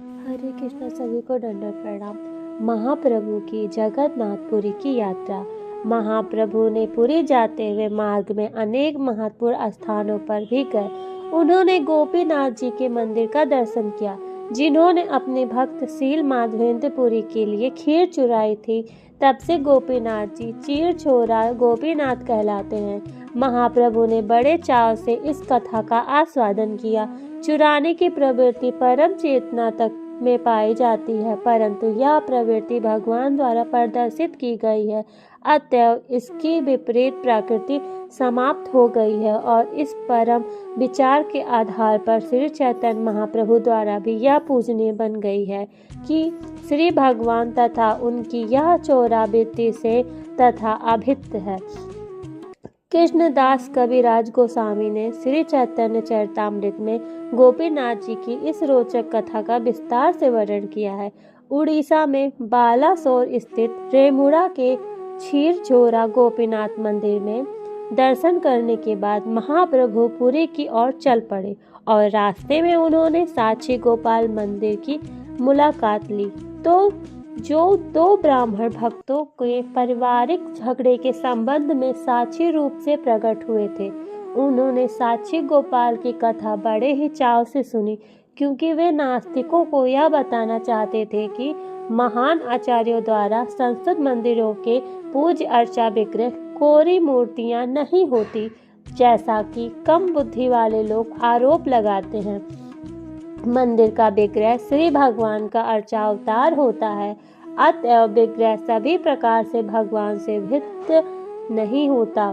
हरे कृष्णा। सभी को दंडवत प्रणाम। महाप्रभु की जगन्नाथपुरी की यात्रा। महाप्रभु ने पुरी जाते हुए मार्ग में अनेक महत्वपूर्ण स्थानों पर भी गए। उन्होंने गोपीनाथ जी के मंदिर का दर्शन किया, जिन्होंने अपने भक्त शील माधवेंद्रपुरी के लिए खीर चुराई थी। तब से गोपीनाथ जी चीर छोरा गोपीनाथ कहलाते हैं। महाप्रभु ने बड़े चाव से इस कथा का आस्वादन किया। चुराने की प्रवृत्ति परम चेतना तक में पाई जाती है, परंतु यह प्रवृत्ति भगवान द्वारा प्रदर्शित की गई है। अतएव इसकी विपरीत प्रकृति समाप्त हो गई है और इस परम विचार के आधार पर श्री चैतन्य महाप्रभु द्वारा भी यह पूजनीय बन गई है कि श्री भगवान तथा उनकी यह चोरावृत्ति से तथा अभिन्न है। कृष्णदास कविराज गोस्वामी ने श्री चैतन्य चरितामृत में गोपीनाथ जी की इस रोचक कथा का विस्तार से वर्णन किया है। उड़ीसा में बालासोर स्थित रेमुड़ा के क्षीरचोरा गोपीनाथ मंदिर में दर्शन करने के बाद महाप्रभु पुरी की ओर चल पड़े और रास्ते में उन्होंने साक्षी गोपाल मंदिर की मुलाकात ली। तो जो दो ब्राह्मण भक्तों के पारिवारिक झगड़े के संबंध में साक्षी रूप से प्रकट हुए थे, उन्होंने साक्षी गोपाल की कथा बड़े ही चाव से सुनी, क्योंकि वे नास्तिकों को यह बताना चाहते थे कि महान आचार्यों द्वारा संस्कृत मंदिरों के पूज्य अर्चा विग्रह कोरी मूर्तियां नहीं होती, जैसा कि कम बुद्धि वाले लोग आरोप लगाते हैं। मंदिर का विग्रह श्री भगवान का अर्चा अवतार होता है। अतएव विग्रह सभी प्रकार से भगवान से भिन्न नहीं होता।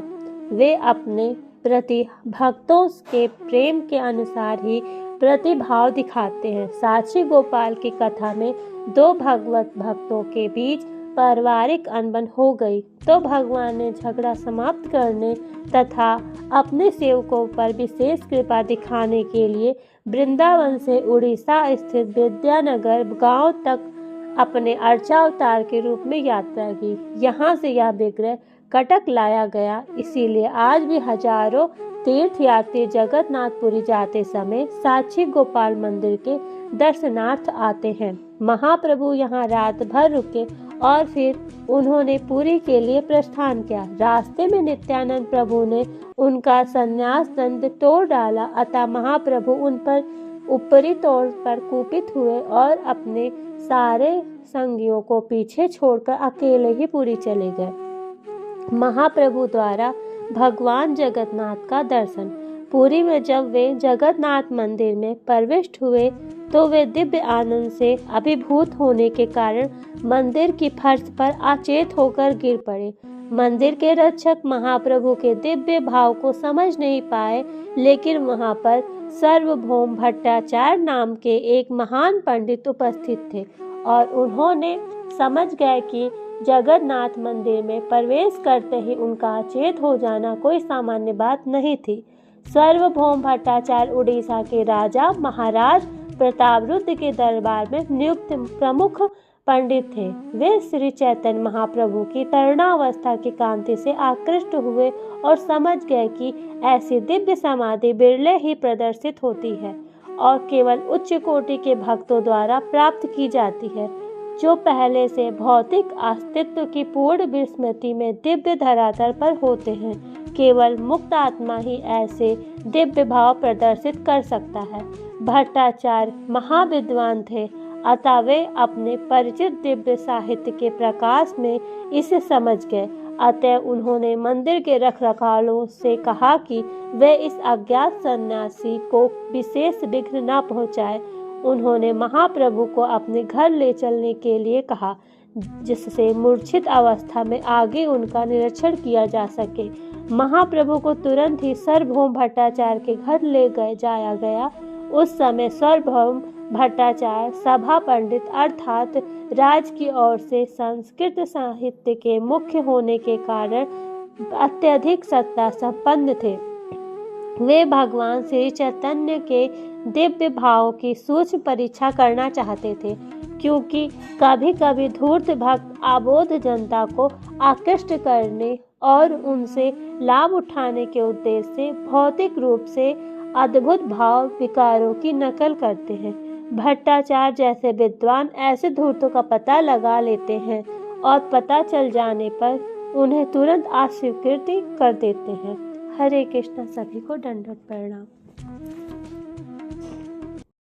वे अपने प्रति भक्तों के प्रेम के अनुसार ही प्रतिभाव दिखाते हैं। साक्षी गोपाल की कथा में दो भगवत भक्तों के बीच पारिवारिक अनबन हो गई, तो भगवान ने झगड़ा समाप्त करने तथा अपने सेवकों पर विशेष कृपा दिखाने के लिए वृंदावन से उड़ीसा स्थित विद्यानगर गांव तक अपने अर्चावतार के रूप में यात्रा की। यहाँ से यह विग्रह कटक लाया गया। इसीलिए आज भी हजारों तीर्थयात्री जगन्नाथपुरी जाते समय साक्षी गोपाल मंदिर के दर्शनार्थ आते हैं। महाप्रभु यहाँ रात भर रुके और फिर उन्होंने पुरी के लिए प्रस्थान किया। रास्ते में नित्यानंद प्रभु ने उनका संन्यास दंड तोड़ डाला, अतः महाप्रभु उन पर ऊपरी तौर पर कुपित हुए और अपने सारे संगियों को पीछे छोड़कर अकेले ही पुरी चले गए। महाप्रभु द्वारा भगवान जगन्नाथ का दर्शन। पुरी में जब वे जगन्नाथ मंदिर में प्रविष्ट हुए तो वे दिव्य आनंद से अभिभूत होने के कारण मंदिर की फर्श पर अचेत होकर गिर पड़े। मंदिर के रक्षक महाप्रभु के दिव्य भाव को समझ नहीं पाए, लेकिन वहां पर सार्वभौम भट्टाचार्य नाम के एक महान पंडित उपस्थित थे और उन्होंने समझ गए कि जगन्नाथ मंदिर में प्रवेश करते ही उनका अचेत हो जाना कोई सामान्य बात नहीं थी। सार्वभौम भट्टाचार्य उड़ीसा के राजा महाराज प्रतापरुद्र के दरबार में नियुक्त प्रमुख पंडित थे। वे श्री चैतन्य महाप्रभु की तरुणावस्था की कांति से आकृष्ट हुए और समझ गए कि ऐसी दिव्य समाधि बिरले ही प्रदर्शित होती है और केवल उच्च कोटि के भक्तों द्वारा प्राप्त की जाती है, जो पहले से भौतिक अस्तित्व की पूर्ण विस्मृति में दिव्य धरातल पर होते हैं। केवल मुक्त आत्मा ही ऐसे दिव्य भाव प्रदर्शित कर सकता है। भट्टाचार्य महाविद्वान थे, अतः वे अपने परिचित दिव्य साहित्य के प्रकाश में इसे समझ गए। अतः उन्होंने मंदिर के रखरखालों से कहा कि वे इस अज्ञात सन्यासी को विशेष विघ्न न पहुंचाए। उन्होंने महाप्रभु को अपने घर ले चलने के लिए कहा, जिससे मूर्छित अवस्था में आगे उनका निरीक्षण किया जा सके। महाप्रभु को तुरंत ही सार्वभौम भट्टाचार्य के घर ले जाया गया। उस समय सार्वभौम भट्टाचार्य सभा पंडित अर्थात राज की ओर से संस्कृत साहित्य के मुख्य होने के कारण अत्यधिक सत्ता संपन्न थे। वे भगवान श्री चैतन्य के दिव्य भाव की सूक्ष्म परीक्षा करना चाहते थे, क्योंकि कभी कभी धूर्त भक्त अबोध जनता को आकृष्ट करने और उनसे लाभ उठाने के उद्देश्य से भौतिक रूप से अद्भुत भाव विकारों की नकल करते हैं। भट्टाचार्य जैसे विद्वान ऐसे धूर्तों का पता लगा लेते हैं और पता चल जाने पर उन्हें तुरंत अस्वीकृति कर देते हैं। हरे कृष्णा। सभी को दंडवत प्रणाम।